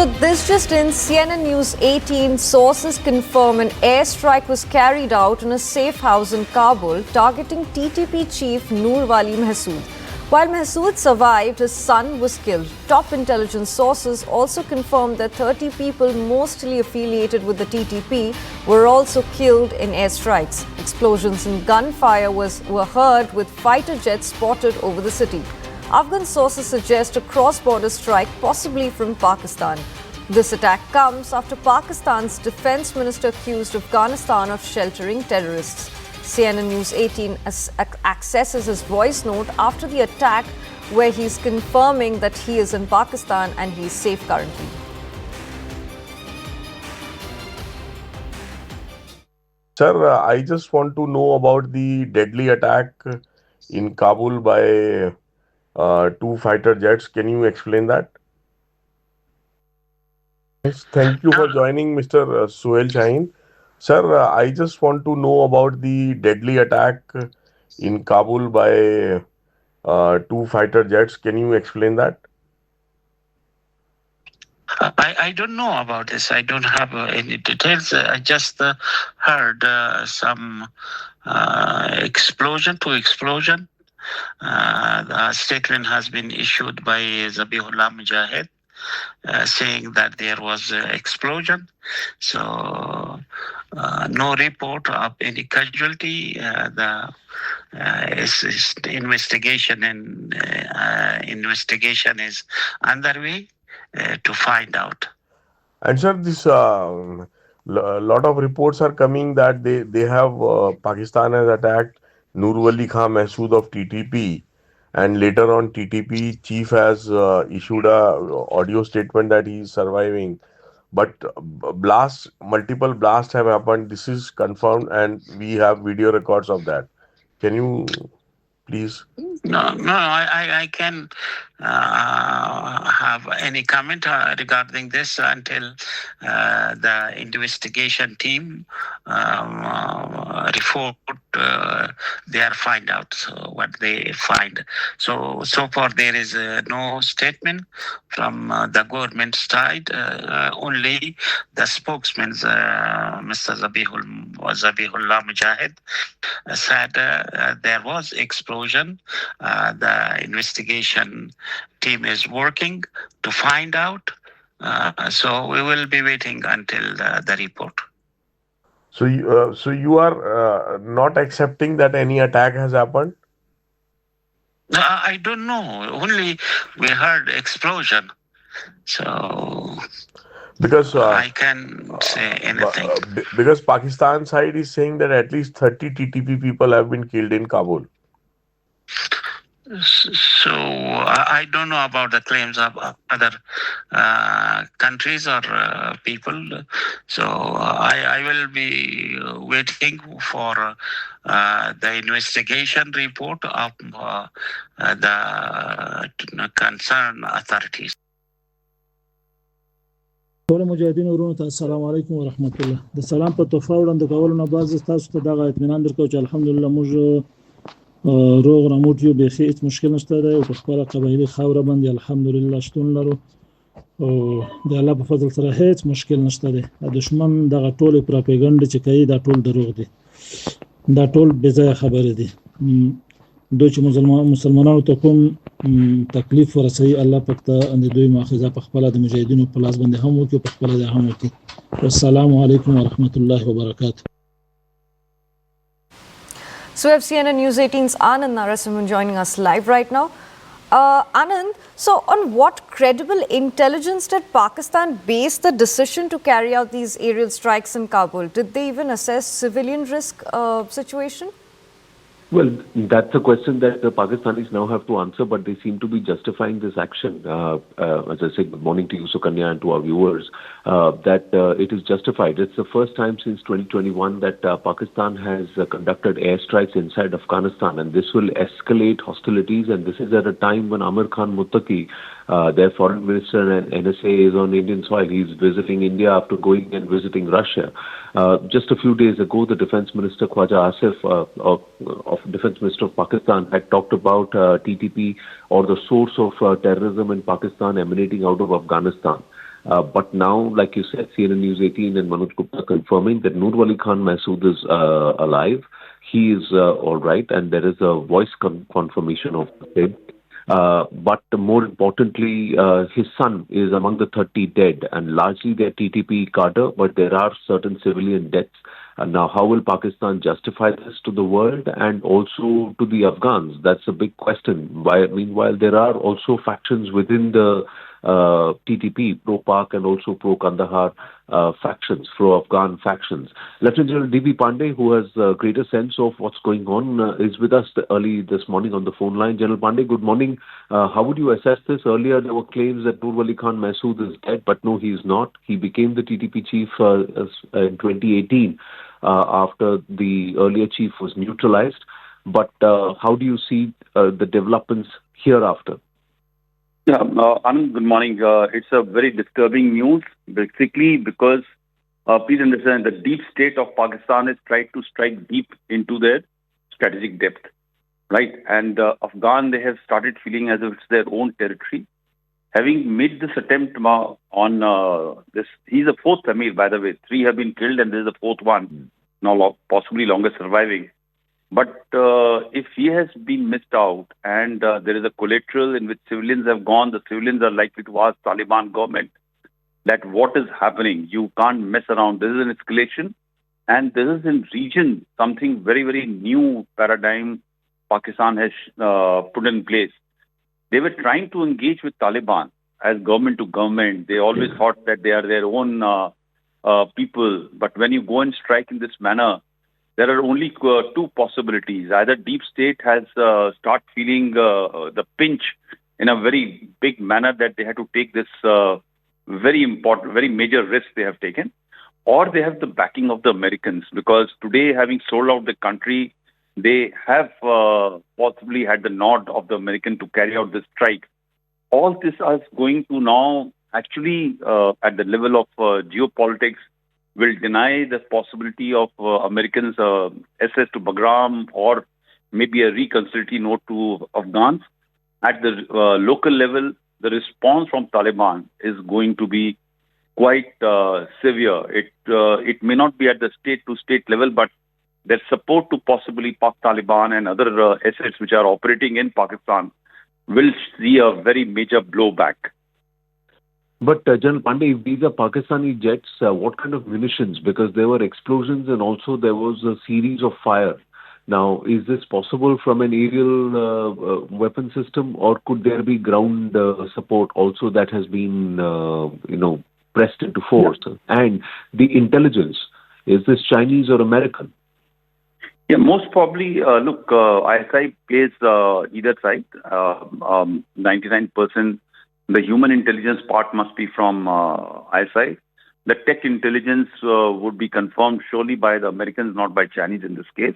So this just in, CNN News 18 sources confirm an airstrike was carried out in a safe house in Kabul, targeting TTP chief Nur Wali Mahsood. While Mahsood survived, his son was killed. Top intelligence sources also confirmed that 30 people, mostly affiliated with the TTP, were also killed in airstrikes. Explosions and gunfire were heard, with fighter jets spotted over the city. Afghan sources suggest a cross-border strike, possibly from Pakistan. This attack comes after Pakistan's defense minister accused Afghanistan of sheltering terrorists. CNN News 18 accesses his voice note after the attack, where he's confirming that he is in Pakistan and he is safe currently. Sir, I just want to know about the deadly attack in Kabul by two fighter jets. Can you explain that? Yes, thank you for joining, Mr. Suhail Shaheen. Sir, I just want to know about the deadly attack in Kabul by two fighter jets. Can you explain that? I don't know about this. I don't have any details. I just heard some two explosion. The statement has been issued by Zabihullah Mujahid, saying that there was an explosion. So no report of any casualty. The investigation is underway to find out. And sir, this lot of reports are coming that they have Pakistan has attacked Nur Wali Khan Mahsood of TTP, and later on TTP chief has issued a audio statement that he is surviving. But multiple blasts have happened. This is confirmed, and we have video records of that. Can you please? No, I can have any comment regarding this until the investigation team report their find out what they find. So far there is no statement from the government side. Only the spokesman, Mr. Zabihullah Mujahid, said there was explosion. The investigation team is working to find out. So we will be waiting until the report. So you are not accepting that any attack has happened? I don't know. Only we heard explosion. So because I can say anything. Because Pakistan side is saying that at least 30 TTP people have been killed in Kabul. So I don't know about the claims of other countries or people. So I will be waiting for the investigation report of the concerned authorities. ټول مجاهدین ورونو ته السلام علیکم ورحمت الله. د سلام په تحفه وړاندې کولو نه بعد تاسو ته دغه اطمینان درکوم چې الحمدلله موږ روغ رموټ یو بخي هیڅ مشکل نشته دی او په خپل قبایلی خاوره باندې الحمدلله شتون لرو او د الله په فضل سره هیڅ مشکل نشته دی. د دشمن دغه ټول پروپاګاندا چې کوي دا ټول دروغ دي، دا ټول بې ځایه خبرې دي. دوی چې مسلمانانو ته کوم تکلیف ورسوي الله پاک ته د دوی مؤاخذه په خپل د مجاهدینو په لاس باندې هم وکړي، په خپل د هم وکړي. والسلام علیکم ورحمت الله وبرکاته. So we have CNN News 18's Anand Narasimhan joining us live right now. Anand, so on what credible intelligence did Pakistan base the decision to carry out these aerial strikes in Kabul? Did they even assess civilian risk situation? Well, that's a question that the Pakistanis now have to answer, but they seem to be justifying this action. As I said, good morning to you, Sukanya, and to our viewers, that it is justified. It's the first time since 2021 that Pakistan has conducted airstrikes inside Afghanistan, and this will escalate hostilities, and this is at a time when Amir Khan Muttaqi, their foreign minister and NSA, is on Indian soil. He's visiting India after going and visiting Russia. Just a few days ago, the Defense Minister Khwaja Asif of Defense Minister of Pakistan had talked about TTP or the source of terrorism in Pakistan emanating out of Afghanistan. But now, like you said, CNN News 18 and Manoj Gupta confirming that Nur Wali Khan Masood is alive. He is all right, and there is a voice confirmation of the same. But more importantly, his son is among the 30 dead, and largely they're TTP cadre, but there are certain civilian deaths. And now, how will Pakistan justify this to the world and also to the Afghans? That's a big question. Meanwhile, there are also factions within the TTP, pro-Pak and also pro-Kandahar factions, pro-Afghan factions. Lieutenant General D.B. Pandey, who has a greater sense of what's going on, is with us early this morning on the phone line. General Pandey, good morning. How would you assess this? Earlier, there were claims that Nur Wali Khan Masood is dead, but no, he is not. He became the TTP chief in 2018 after the earlier chief was neutralized. But how do you see the developments hereafter? Yeah, Anand, good morning. It's a very disturbing news, basically because please understand the deep state of Pakistan has tried to strike deep into their strategic depth, right? And Afghan, they have started feeling as if it's their own territory. Having made this attempt on this, he's the fourth Amir, by the way. 3 have been killed and there's a fourth one, now possibly longer surviving. But if he has been missed out and there is a collateral in which civilians have gone, the civilians are likely to ask Taliban government that what is happening? You can't mess around. This is an escalation. And this is in region something very, very new paradigm Pakistan has put in place. They were trying to engage with Taliban as government to government. They always thought that they are their own people. But when you go and strike in this manner, there are only 2 possibilities. Either deep state has start feeling the pinch in a very big manner that they had to take this very important, very major risk they have taken, or they have the backing of the Americans, because today, having sold out the country, they have possibly had the nod of the American to carry out this strike. All this is going to now actually at the level of geopolitics will deny the possibility of Americans' access to Bagram or maybe a reconciliatory note to Afghans. At the local level, the response from Taliban is going to be quite severe. It may not be at the state-to-state level, but their support to possibly Pak Taliban and other assets which are operating in Pakistan will see a very major blowback. But General Pandey, if these are Pakistani jets, what kind of munitions? Because there were explosions and also there was a series of fire. Now, is this possible from an aerial weapon system, or could there be ground support also that has been, pressed into force? Yeah. And the intelligence, is this Chinese or American? Yeah, most probably, ISI plays either side. 99%. The human intelligence part must be from ISI. The tech intelligence would be confirmed surely by the Americans, not by Chinese in this case,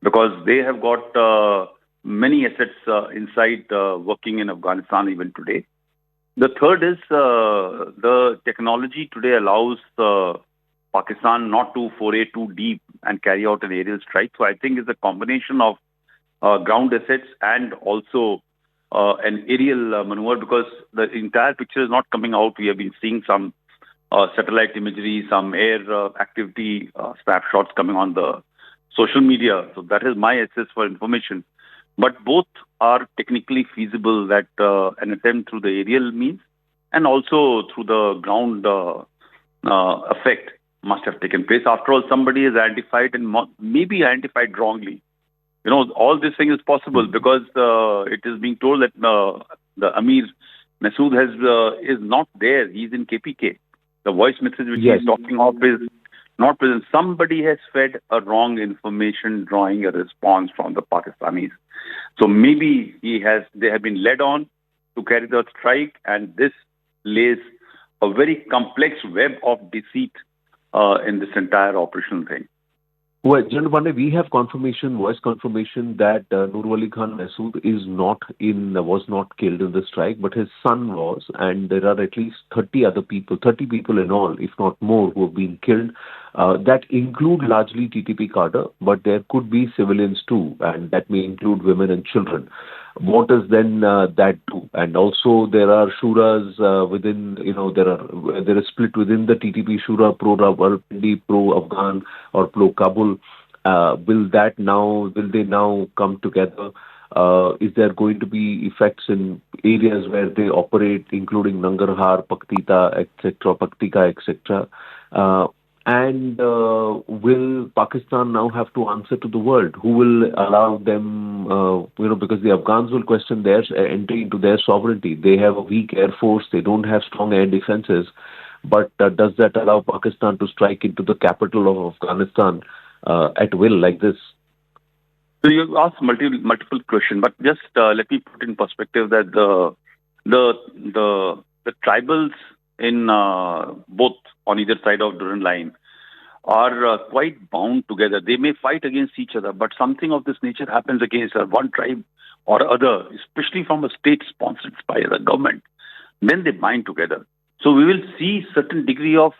because they have got many assets inside working in Afghanistan even today. The third is the technology today allows Pakistan not to foray too deep and carry out an aerial strike. So I think it's a combination of ground assets and also an aerial maneuver, because the entire picture is not coming out. We have been seeing some satellite imagery, some air activity snapshots coming on the social media. So that is my access for information. But both are technically feasible, that an attempt through the aerial means and also through the ground effect must have taken place. After all, somebody is identified and maybe identified wrongly. All this thing is possible because it is being told that the Amir Masood is not there. He's in KPK. The voice message which he is talking of is not present. Somebody has fed a wrong information, drawing a response from the Pakistanis. So maybe they have been led on to carry the strike, and this lays a very complex web of deceit in this entire operational thing. Well, General Pandey, we have voice confirmation that Nur Wali Khan Masood was not killed in the strike, but his son was, and there are at least 30 people in all, if not more, who have been killed. That include largely TTP cadre, but there could be civilians too, and that may include women and children. what does then that do? And also there are shuras within, there is split within the TTP shura, pro-Rawalpindi, pro-Afghan or pro-Kabul. Will they now come together? Is there going to be effects in areas where they operate, including Nangarhar, Paktika, etc.? And will Pakistan now have to answer to the world? Who will allow them, because the Afghans will question their entry into their sovereignty. They have a weak air force. They don't have strong air defenses. But does that allow Pakistan to strike into the capital of Afghanistan at will like this? So you asked multiple questions, but just let me put in perspective that the tribals in both on either side of Durand line are quite bound together. They may fight against each other, but something of this nature happens against one tribe or other, especially from a state sponsored by the government. Then they bind together. So we will see certain degree of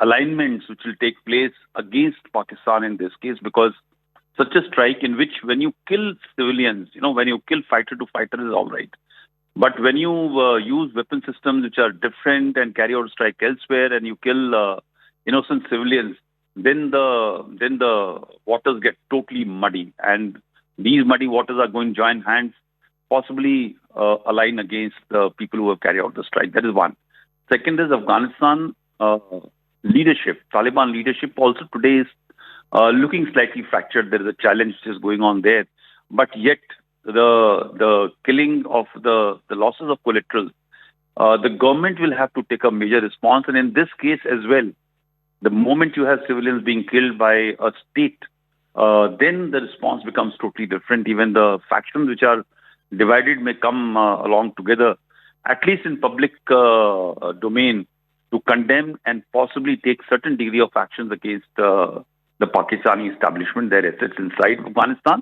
alignments which will take place against Pakistan in this case, because such a strike in which when you kill civilians, when you kill fighter to fighter is all right. But when you use weapon systems which are different and carry out a strike elsewhere and you kill innocent civilians, then the waters get totally muddy. And these muddy waters are going to join hands, possibly align against the people who have carried out the strike. That is one. Second is Afghanistan leadership. Taliban leadership also today is looking slightly fractured. There is a challenge which is going on there. But yet, the killing of the losses of collateral, the government will have to take a major response. And in this case as well, the moment you have civilians being killed by a state, then the response becomes totally different. Even the factions which are divided may come along together, at least in public domain, to condemn and possibly take certain degree of actions against the Pakistani establishment, their assets inside Afghanistan.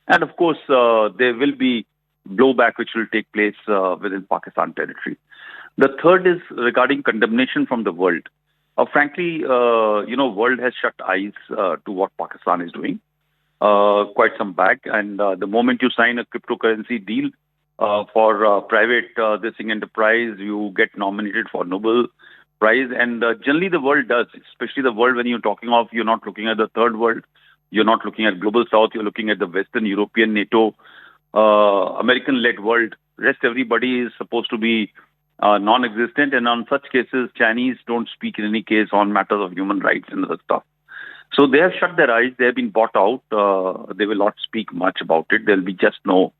And of course, there will be blowback which will take place within Pakistan territory. The third is regarding condemnation from the world. Frankly, world has shut eyes to what Pakistan is doing quite some back. And the moment you sign a cryptocurrency deal for private enterprise, you get nominated for Nobel Prize. And generally the world does, especially the world when you're talking of, you're not looking at the third world. You're not looking at global south. You're looking at the Western European, NATO, American-led world. Rest everybody is supposed to be non-existent. And on such cases, Chinese don't speak in any case on matters of human rights and other stuff. So they have shut their eyes. They have been bought out. They will not speak much about it. There'll be just no.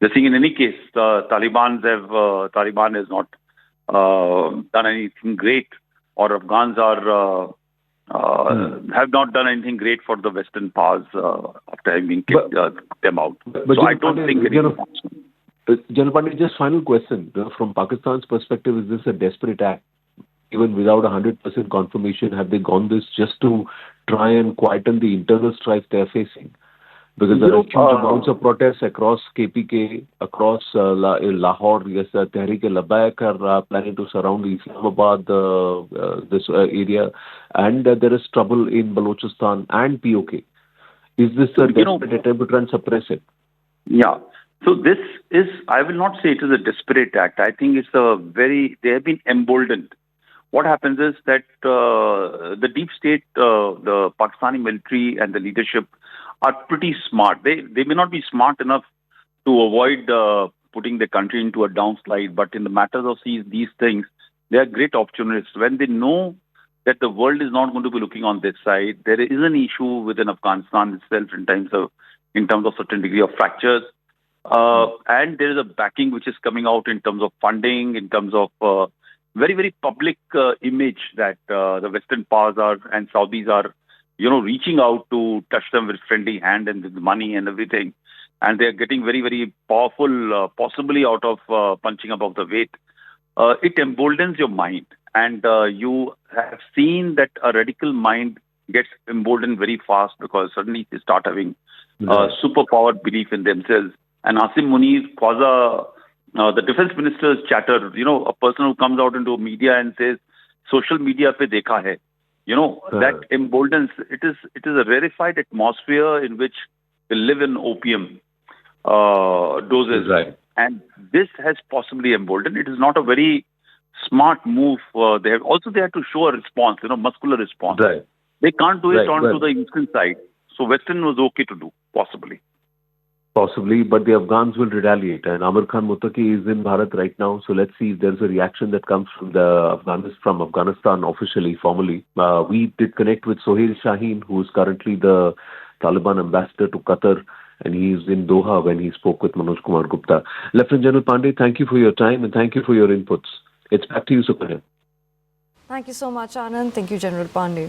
The thing in any case, Taliban has not done anything great, or Afghans are have not done anything great for the Western powers after having kicked them out. So I don't think it is. General Pandit, just final question. From Pakistan's perspective, is this a desperate act? Even without 100% confirmation, have they gone this just to try and quieten the internal strife they are facing? Because there are huge amounts of protests across KPK, across Lahore. Yes, Tehreek-e-Labbaik are planning to surround Islamabad, this area. And there is trouble in Balochistan and POK. Is this a desperate attempt to try and suppress it? Yeah. So this is, I will not say it is a desperate act. I think it's they have been emboldened. What happens is that the deep state, the Pakistani military and the leadership are pretty smart. They may not be smart enough to avoid putting the country into a downslide, but in the matters of these things, they are great opportunists. When they know that the world is not going to be looking on this side, there is an issue within Afghanistan itself in terms of certain degree of fractures. And there is a backing which is coming out in terms of funding, in terms of very, very public image that the Western powers and Saudis are, reaching out to touch them with friendly hand and with money and everything. And they're getting very, very powerful, possibly out of punching above the weight. It emboldens your mind. And you have seen that a radical mind gets emboldened very fast because suddenly they start having superpowered belief in themselves. And Asim Munir, the defense minister's chatter, a person who comes out into media and says, social media pe dekha hai. That emboldens. It is a rarefied atmosphere in which they live in opium. doses. Right. And this has possibly emboldened. It is not a very smart move. They have to show a response, muscular response. Right. They can't do it Right. onto the eastern side. So Western was okay to do, possibly. Possibly, but the Afghans will retaliate. And Amir Khan Muttaqi is in Bharat right now. So let's see if there's a reaction that comes from Afghanistan officially, formally. We did connect with Suhail Shaheen, who is currently the Taliban ambassador to Qatar. And he's in Doha when he spoke with Manoj Kumar Gupta. Lieutenant General Pandey, thank you for your time and thank you for your inputs. It's back to you, Sukanya. Thank you so much, Anand. Thank you, General Pandey.